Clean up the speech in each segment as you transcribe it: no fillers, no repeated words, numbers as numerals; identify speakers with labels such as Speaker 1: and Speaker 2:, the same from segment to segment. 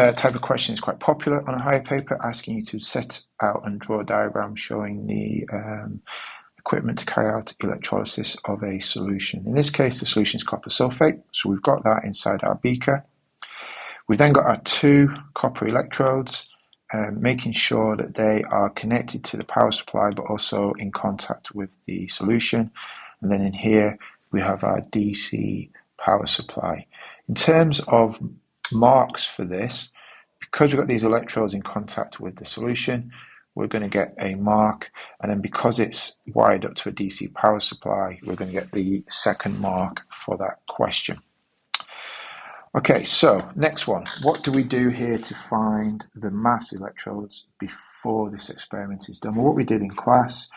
Speaker 1: Type of question is quite popular on a higher paper, asking you to set out and draw a diagram showing the equipment to carry out electrolysis of a solution. In this case, the solution is copper sulfate, so we've got that inside our beaker. We've then got our two copper electrodes, making sure that they are connected to the power supply but also in contact with the solution. And then in here we have our DC power supply. In terms of marks for this, because we've got these electrodes in contact with the solution, we're going to get a mark, and then because it's wired up to a DC power supply, we're going to get the second mark for that question. Okay, so next one. What do we do here to find the mass electrodes before this experiment is done? Well, what we did in class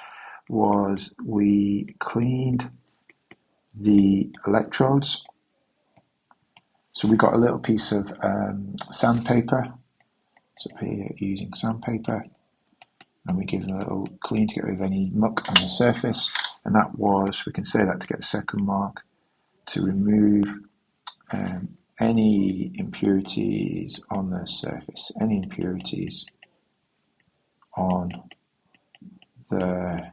Speaker 1: was we cleaned the electrodes. So we got a little piece of sandpaper. So here using sandpaper, and we give it a little clean to get rid of any muck on the surface. And that was, we can say that to get the second mark, to remove any impurities on the surface, any impurities on the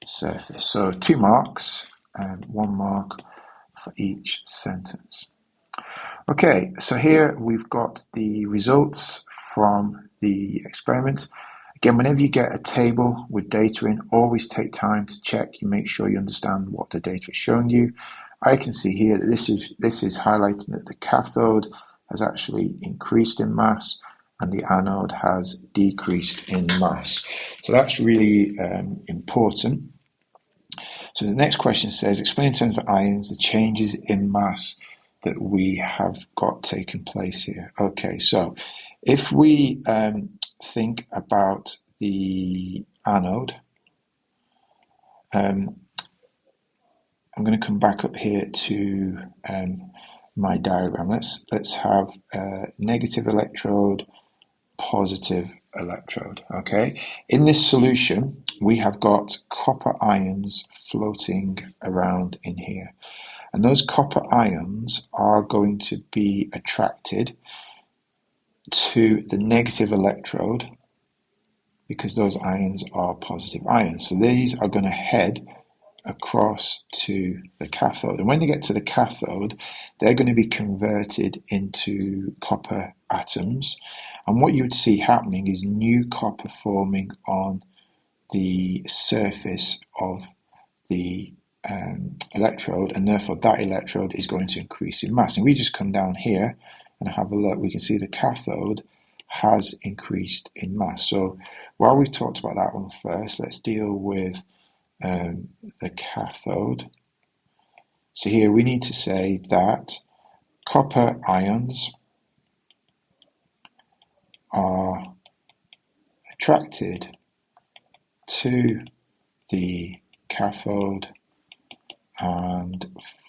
Speaker 1: surface. So 2 marks and 1 mark for each sentence. Okay, so here we've got the results from the experiment. Again, whenever you get a table with data in, always take time to check. You make sure you understand what the data is showing you. I can see here that this is highlighting that the cathode has actually increased in mass and the anode has decreased in mass. So that's really important. So the next question says, explain in terms of ions the changes in mass that we have got taken place here. Okay, so if we think about the anode, I'm going to come back up here to my diagram. Let's have a negative electrode, positive electrode. Okay, in this solution we have got copper ions floating around in here, and those copper ions are going to be attracted to the negative electrode because those ions are positive ions. So these are going to head across to the cathode, and when they get to the cathode they're going to be converted into copper atoms, and what you would see happening is new copper forming on the surface of the electrode, and therefore that electrode is going to increase in mass. And we just come down here and have a look, we can see the cathode has increased in mass. So while we've talked about that one first, let's deal with the cathode. So here we need to say that copper ions are attracted to the cathode and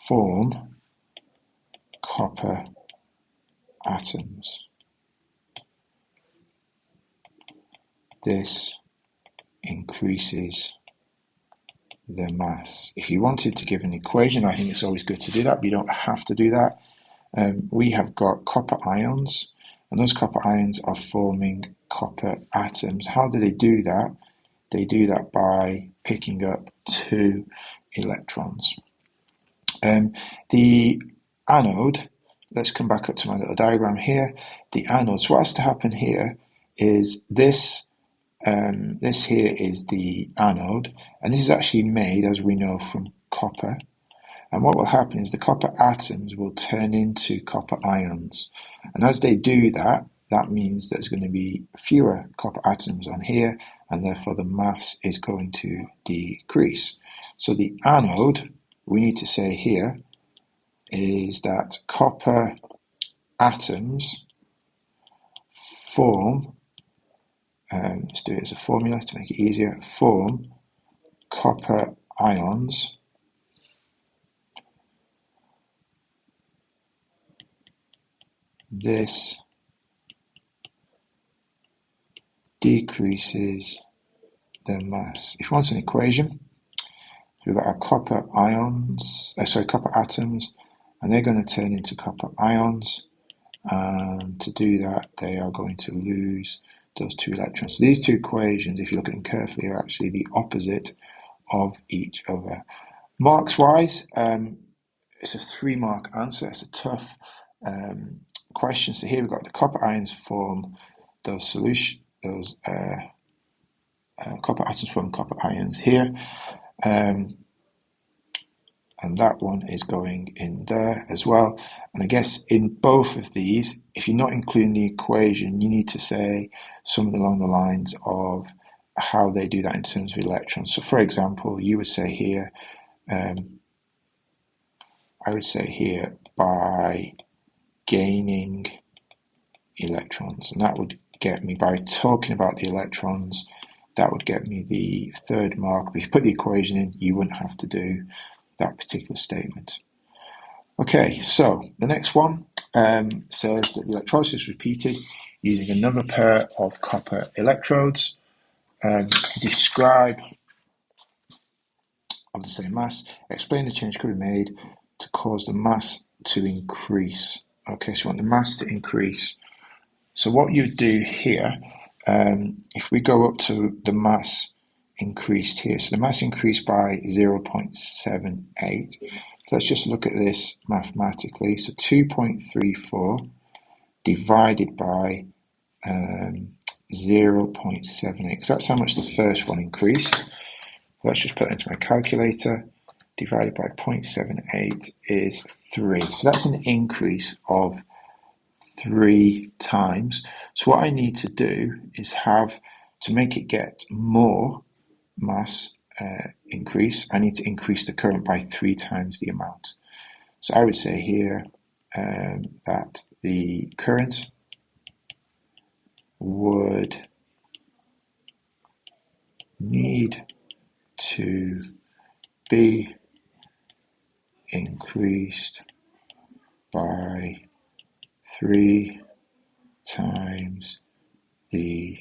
Speaker 1: form copper atoms. This increases the mass. If you wanted to give an equation, I think it's always good to do that, but you don't have to do that. We have got copper ions, and those copper ions are forming copper atoms. How do they do that? They do that by picking up 2 electrons. The anode, let's come back up to my little diagram here. The anode, so what has to happen here is this here is the anode, and this is actually made, as we know, from copper. And what will happen is the copper atoms will turn into copper ions, and as they do that, that means there's going to be fewer copper atoms on here, and therefore the mass is going to decrease. So the anode, we need to say here, is that copper atoms form, let's do it as a formula to make it easier, form copper ions this decreases the mass. If you want an equation, we've got our copper atoms, and they're going to turn into copper ions, and to do that they are going to lose those 2 electrons. So these 2 equations, if you look at them carefully, are actually the opposite of each other. Marks wise, it's a 3-mark answer. It's a tough question. So here we've got the copper ions form those copper atoms form copper ions here, and that one is going in there as well. And I guess in both of these, if you're not including the equation, you need to say something along the lines of how they do that in terms of electrons. So for example, you would say here, I would say here, by gaining electrons, and that would get me, by talking about the electrons, that would get me the 3rd mark. But if you put the equation in, you wouldn't have to do that particular statement. Okay, so the next one says that the electrolysis is repeated using another pair of copper electrodes. Describe of the same mass. Explain the change could be made to cause the mass to increase. Okay, so you want the mass to increase. So what you do here, if we go up to the mass increased here, so the mass increased by 0.78. So let's just look at this mathematically. So 2.34 divided by 0.78, because that's how much the first one increased. Let's just put it into my calculator. Divided by 0.78 is 3. So that's an increase of 3 times. So what I need to do is have, to make it get more mass increase, I need to increase the current by 3 times the amount. So I would say here that the current would need to be increased by 3 times the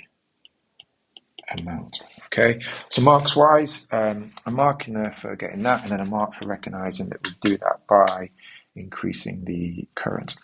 Speaker 1: amount. Okay, so marks wise, a mark in there for getting that, and then a mark for recognizing that we do that by increasing the current.